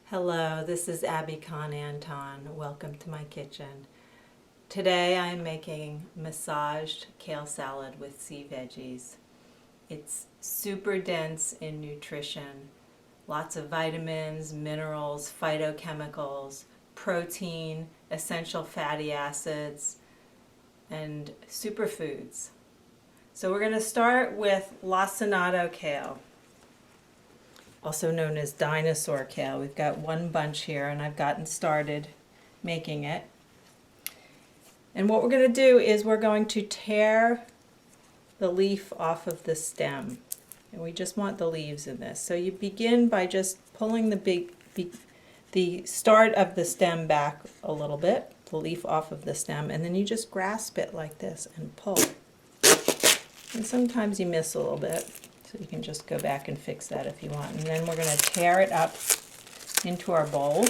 Hello, this is Cahn Anton. Welcome to my kitchen. Today I am making massaged kale salad with sea veggies. It's super dense in nutrition. Lots of vitamins, minerals, phytochemicals, protein, essential fatty acids, and superfoods. So we're going to start with lacinato kale, also known as dinosaur kale. We've got one bunch here and I've gotten started making it. And what we're going to do is we're going to tear the leaf off of the stem. And we just want the leaves in this. So you begin by just pulling the start of the stem back a little bit, the leaf off of the stem, and then you just grasp it like this and pull. And sometimes you miss a little bit. So you can just go back and fix that if you want. And then we're going to tear it up into our bowl.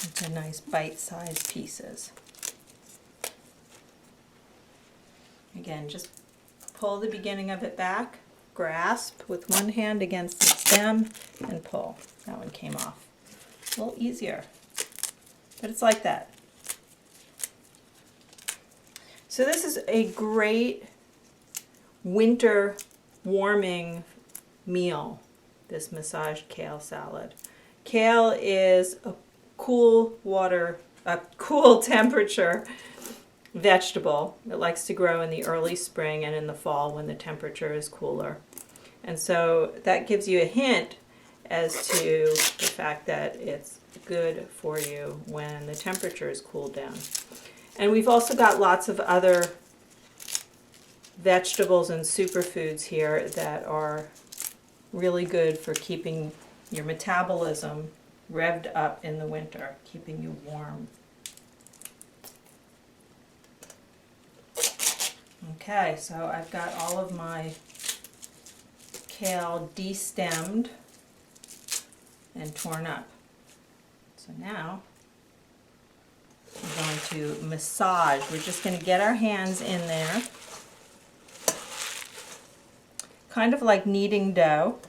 Into nice bite-sized pieces. Again, just pull the beginning of it back, grasp with one hand against the stem, and pull. That one came off. A little easier, but it's like that. So this is a great winter warming meal, this massaged kale salad. Kale is a cool temperature vegetable. It likes to grow in the early spring and in the fall when the temperature is cooler. And so that gives you a hint as to the fact that it's good for you when the temperature is cooled down. And we've also got lots of other vegetables and superfoods here that are really good for keeping your metabolism revved up in the winter, keeping you warm. Okay, so I've got all of my kale destemmed and torn up. So now we're going to massage. We're just going to get our hands in there, kind of like kneading dough.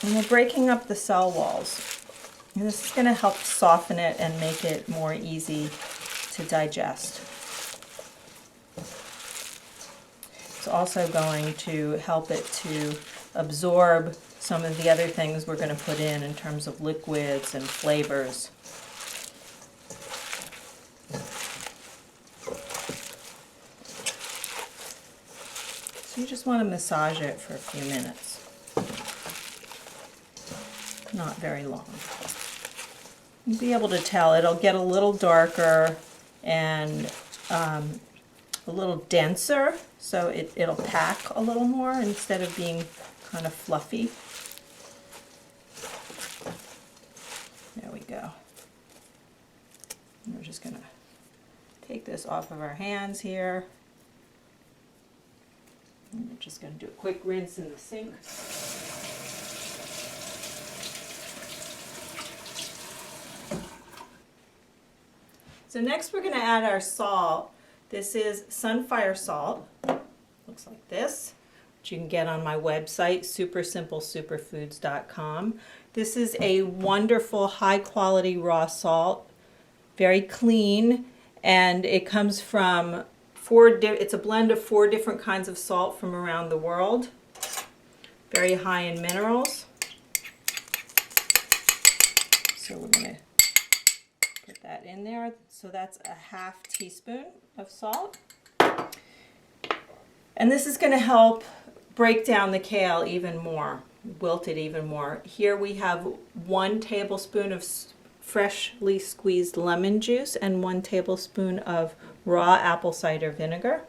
And we're breaking up the cell walls. And this is going to help soften it and make it more easy to digest. It's also going to help it to absorb some of the other things we're going to put in terms of liquids and flavors. So you just want to massage it for a few minutes. Not very long. You'll be able to tell it'll get a little darker and a little denser, so it'll pack a little more instead of being kind of fluffy. There we go. And we're just going to take this off of our hands here. And we're just going to do a quick rinse in the sink. So next we're going to add our salt. This is Sunfire Salt. Looks like this, which you can get on my website, supersimple-superfoods.com. This is a wonderful high-quality raw salt, very clean, and it comes from it's a blend of 4 different kinds of salt from around the world. Very high in minerals. So we're going to put that in there. So that's a ½ teaspoon of salt. And this is going to help break down the kale even more, wilt it even more. Here we have 1 tablespoon of freshly squeezed lemon juice and 1 tablespoon of raw apple cider vinegar.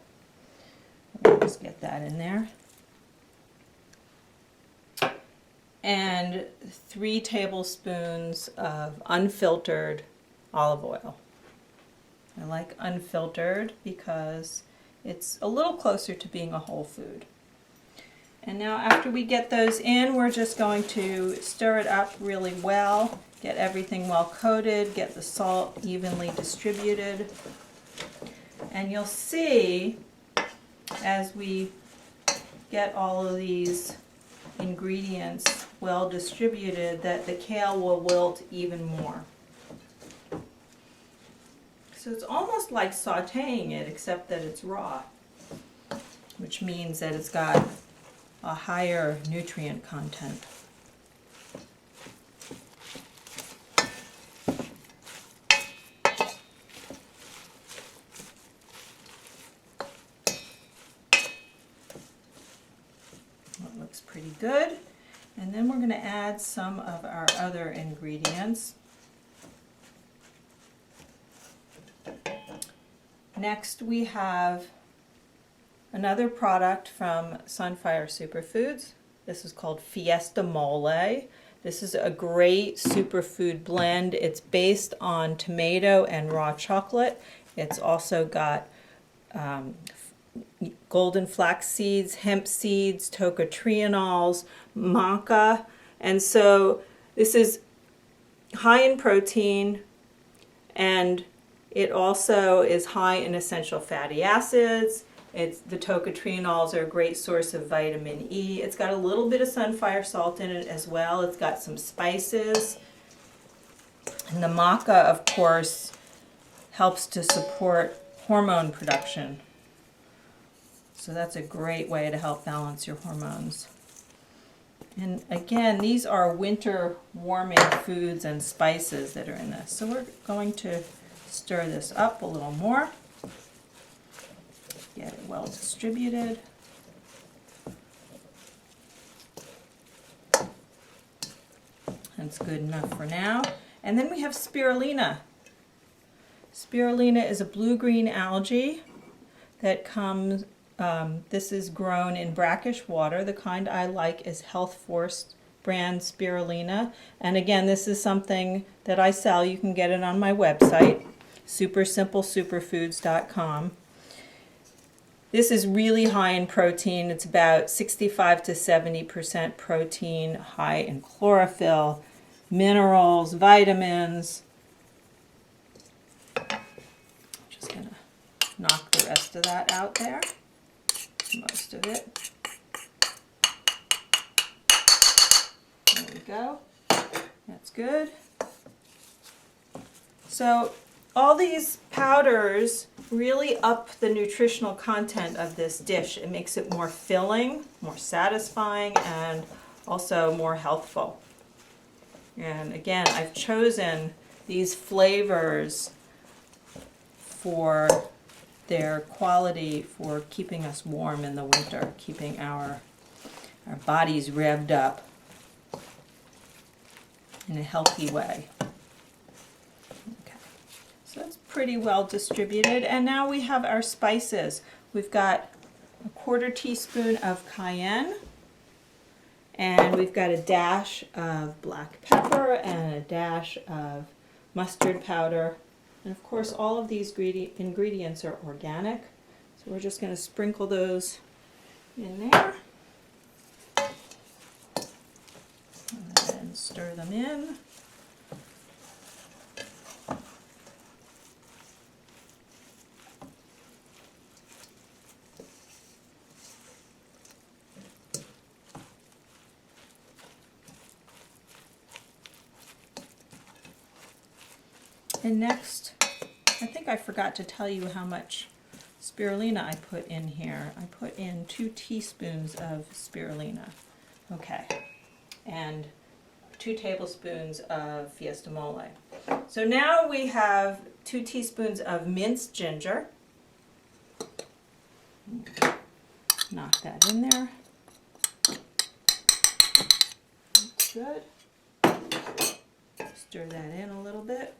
I'll just get that in there. And 3 tablespoons of unfiltered olive oil. I like unfiltered because it's a little closer to being a whole food. And now after we get those in, we're just going to stir it up really well, get everything well coated, get the salt evenly distributed. And you'll see as we get all of these ingredients well distributed, that the kale will wilt even more. So it's almost like sautéing it, except that it's raw, which means that it's got a higher nutrient content. That looks pretty good. And then we're going to add some of our other ingredients. Next we have another product from Sunfire Superfoods. This is called Fiesta Mole. This is a great superfood blend. It's based on tomato and raw chocolate. It's also got golden flax seeds, hemp seeds, tocotrienols, maca. And so this is high in protein, and it also is high in essential fatty acids. The tocotrienols are a great source of vitamin E. It's got a little bit of sunfire salt in it as well. It's got some spices. And the maca, of course, helps to support hormone production. So that's a great way to help balance your hormones. And again, these are winter warming foods and spices that are in this. So we're going to stir this up a little more. Get it well distributed. That's good enough for now. And then we have spirulina. Spirulina is a blue-green algae that comes, this is grown in brackish water. The kind I like is Healthforce brand spirulina. And again, this is something that I sell. You can get it on my website, superfoods.com. This is really high in protein. It's about 65 to 70% protein, high in chlorophyll, minerals, vitamins. Just going to knock the rest of that out there, most of it. There we go. That's good. So all these powders really up the nutritional content of this dish. It makes it more filling, more satisfying, and also more healthful. And again, I've chosen these flavors for their quality for keeping us warm in the winter, keeping our bodies revved up in a healthy way. So it's pretty well distributed. And now we have our spices. We've got a 1/4 teaspoon of cayenne, and we've got a dash of black pepper and a dash of mustard powder. And of course, all of these ingredients are organic. So we're just going to sprinkle those in there and then stir them in. And next, I think I forgot to tell you how much spirulina I put in here. I put in 2 teaspoons of spirulina. Okay. And 2 tablespoons of Fiesta Mole. So now we have 2 teaspoons of minced ginger. Knock that in there. That's good. Stir that in a little bit.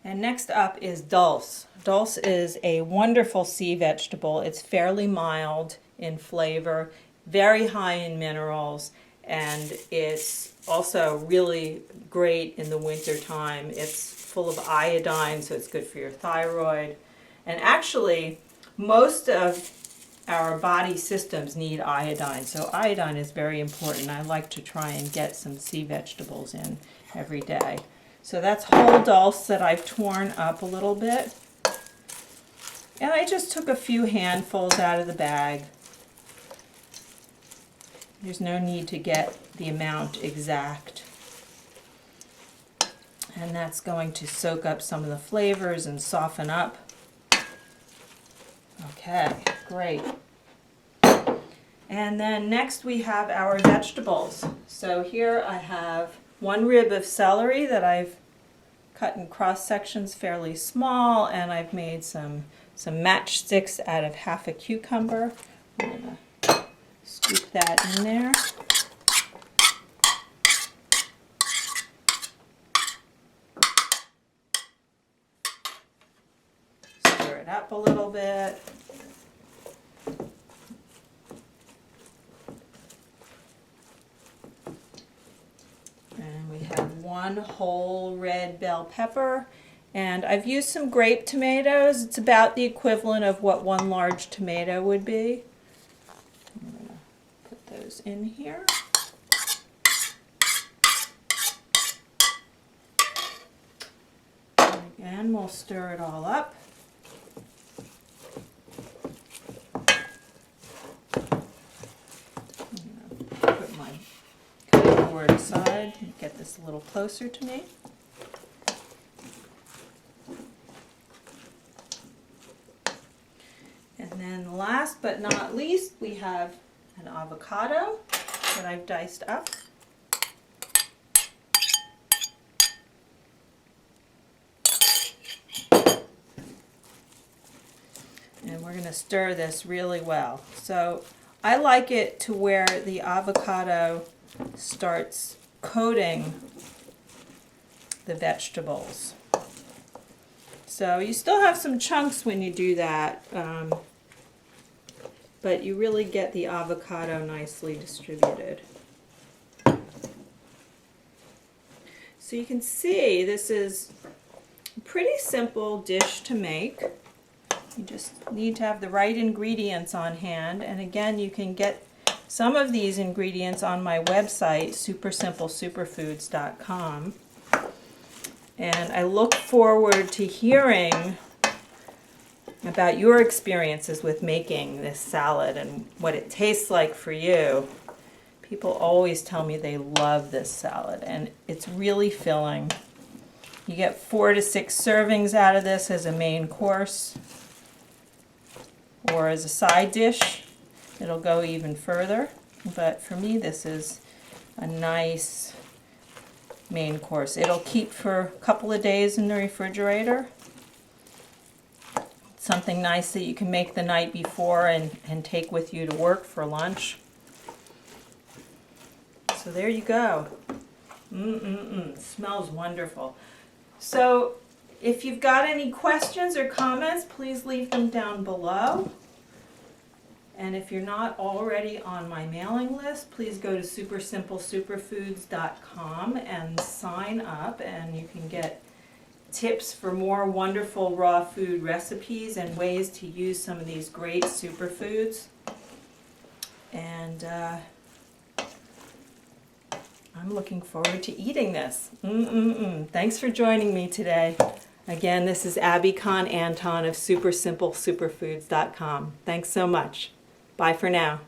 And next up is dulse. Dulse is a wonderful sea vegetable. It's fairly mild in flavor, very high in minerals, and it's also really great in the winter time. It's full of iodine, so it's good for your thyroid. And actually, most of our body systems need iodine, so iodine is very important. I like to try and get some sea vegetables every day. So that's whole dulse that I've torn up a little bit. And I just took a few handfuls out of the bag. There's no need to get the amount exact. And that's going to soak up some of the flavors and soften up. Okay, great. And then next we have our vegetables. So here I have 1 rib of celery that I've cut in cross sections fairly small, and I've made some matchsticks out of half a cucumber. I'm going to scoop that in there. Stir it up a little bit. And we have 1 whole red bell pepper. And I've used some grape tomatoes. It's about the equivalent of what 1 large tomato would be. I'm going to put those in here. And again, we'll stir it all up. I'm going to put my cutting board aside and get this a little closer to me. And then last but not least, we have an avocado that I've diced up. And we're going to stir this really well. So I like it to where the avocado starts coating the vegetables. So you still have some chunks when you do that, but you really get the avocado nicely distributed. So you can see this is a pretty simple dish to make. You just need to have the right ingredients on hand, and again, you can get some of these ingredients on my website, superfoods.com. And I look forward to hearing about your experiences with making this salad and what it tastes like for you. People always tell me they love this salad, and it's really filling. You get 4 to 6 servings out of this as a main course, or as a side dish. It'll go even further, but for me this is a nice main course. It'll keep for a couple of days in the refrigerator. Something nice that you can make the night before and take with you to work for lunch. So there you go. Smells wonderful. So if you've got any questions or comments, please leave them down below. And if you're not already on my mailing list, please go to supersimple.superfoods.com and sign up, and you can get tips for more wonderful raw food recipes and ways to use some of these great superfoods. And I'm looking forward to eating this. Thanks for joining me today. Again, this is Cahn Anton of supersimple.superfoods.com. Thanks so much. Bye for now.